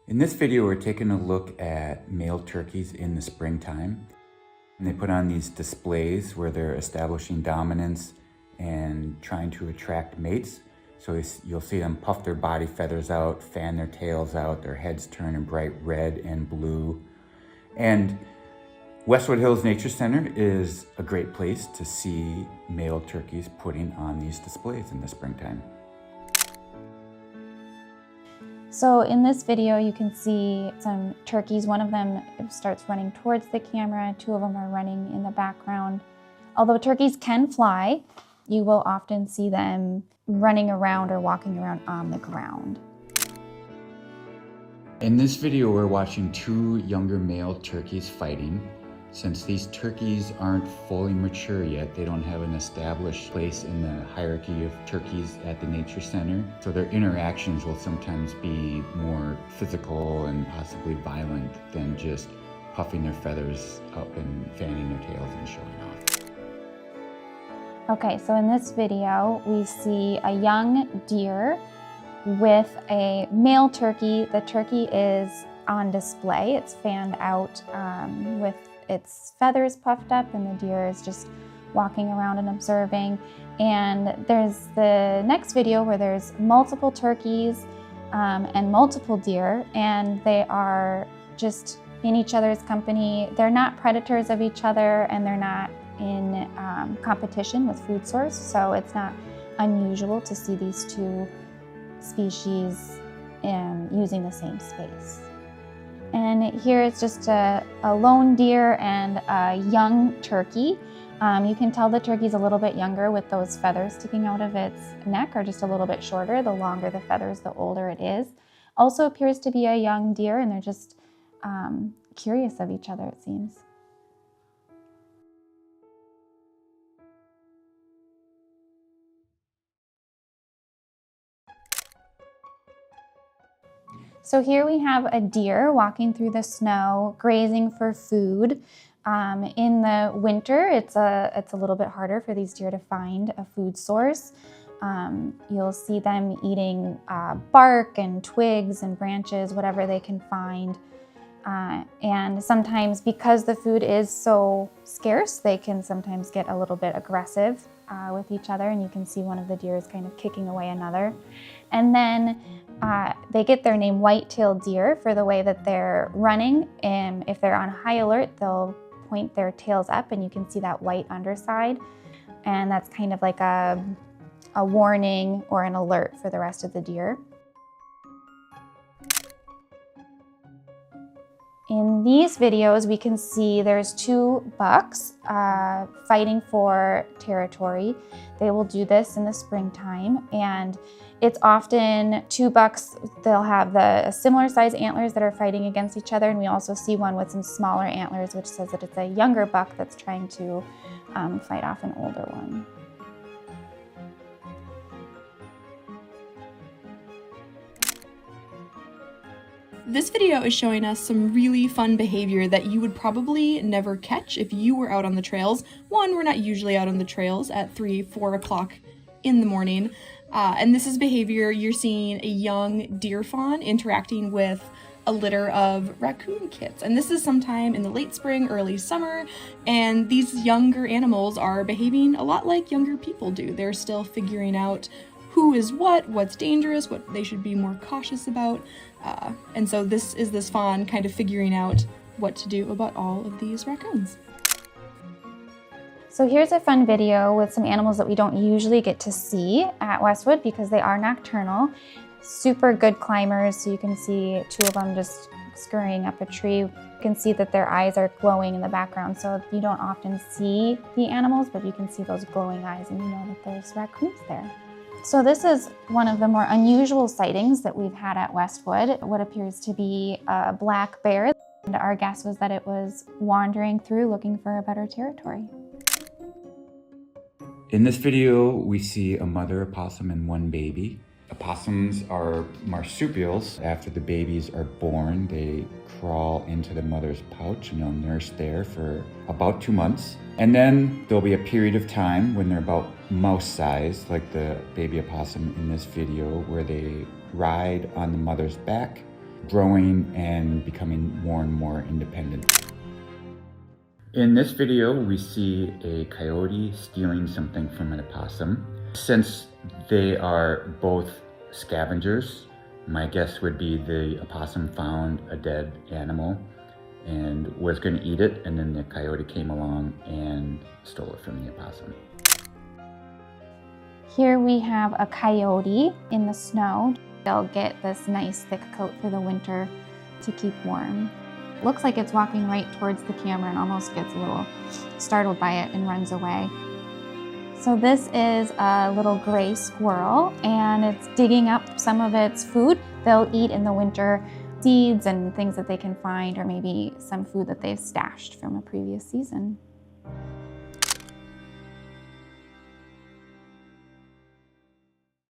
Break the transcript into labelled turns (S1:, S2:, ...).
S1: In this video, we're taking a look at male turkeys in the springtime. And they put on these displays where they're establishing dominance and trying to attract mates. So you'll see them puff their body feathers out, fan their tails out, their heads turn in bright red and blue. And Westwood Hills Nature Center is a great place to see male turkeys putting on these displays in the springtime.
S2: So in this video, you can see some turkeys. One of them starts running towards the camera. Two of them are running in the background. Although turkeys can fly, you will often see them running around or walking around on the ground.
S1: In this video, we're watching two younger male turkeys fighting. Since these turkeys aren't fully mature yet, they don't have an established place in the hierarchy of turkeys at the Nature Center. So their interactions will sometimes be more physical and possibly violent than just puffing their feathers up and fanning their tails and showing off.
S2: Okay, so in this video, we see a young deer with a male turkey. The turkey is on display. It's fanned out with its feathers puffed up, and the deer is just walking around and observing. And there's the next video where there's multiple turkeys and multiple deer, and they are just in each other's company. They're not predators of each other, and they're not in competition with food source, so it's not unusual to see these two species using the same space. And here is just a lone deer and a young turkey. You can tell the turkey's a little bit younger with those feathers sticking out of its neck, or just a little bit shorter. The longer the feathers, the older it is. Also appears to be a young deer, and they're just curious of each other, it seems. So here we have a deer walking through the snow, grazing for food. In the winter, it's a little bit harder for these deer to find a food source. You'll see them eating bark and twigs and branches, whatever they can find. And sometimes, because the food is so scarce, they can sometimes get a little bit aggressive with each other, and you can see one of the deer is kind of kicking away another. And then they get their name white-tailed deer for the way that they're running, and if they're on high alert, they'll point their tails up, and you can see that white underside, and that's kind of like a warning or an alert for the rest of the deer. In these videos, we can see there's two bucks fighting for territory. They will do this in the springtime, and it's often two bucks. They'll have the similar size antlers that are fighting against each other, and we also see one with some smaller antlers, which says that it's a younger buck that's trying to fight off an older one.
S3: This video is showing us some really fun behavior that you would probably never catch if you were out on the trails. One, we're not usually out on the trails at 3-4 o'clock in the morning. And this is behavior you're seeing a young deer fawn interacting with a litter of raccoon kits. And this is sometime in the late spring, early summer. And these younger animals are behaving a lot like younger people do. They're still figuring out who is what's dangerous, what they should be more cautious about. And so this is this fawn kind of figuring out what to do about all of these raccoons.
S2: So here's a fun video with some animals that we don't usually get to see at Westwood because they are nocturnal. Super good climbers, so you can see two of them just scurrying up a tree. You can see that their eyes are glowing in the background, so you don't often see the animals, but you can see those glowing eyes and you know that there's raccoons there. So this is one of the more unusual sightings that we've had at Westwood, what appears to be a black bear. And our guess was that it was wandering through looking for a better territory.
S1: In this video, we see a mother opossum and one baby. Opossums are marsupials. After the babies are born, they crawl into the mother's pouch and they'll nurse there for about 2 months. And then there'll be a period of time when they're about mouse sized, like the baby opossum in this video, where they ride on the mother's back. growing and becoming more and more independent. In this video, we see a coyote stealing something from an opossum. Since they are both scavengers, my guess would be the opossum found a dead animal and was going to eat it, and then the coyote came along and stole it from the opossum.
S2: Here we have a coyote in the snow. They'll get this nice thick coat for the winter to keep warm. Looks like it's walking right towards the camera and almost gets a little startled by it and runs away. So this is a little gray squirrel, and it's digging up some of its food. They'll eat in the winter seeds and things that they can find, or maybe some food that they've stashed from a previous season.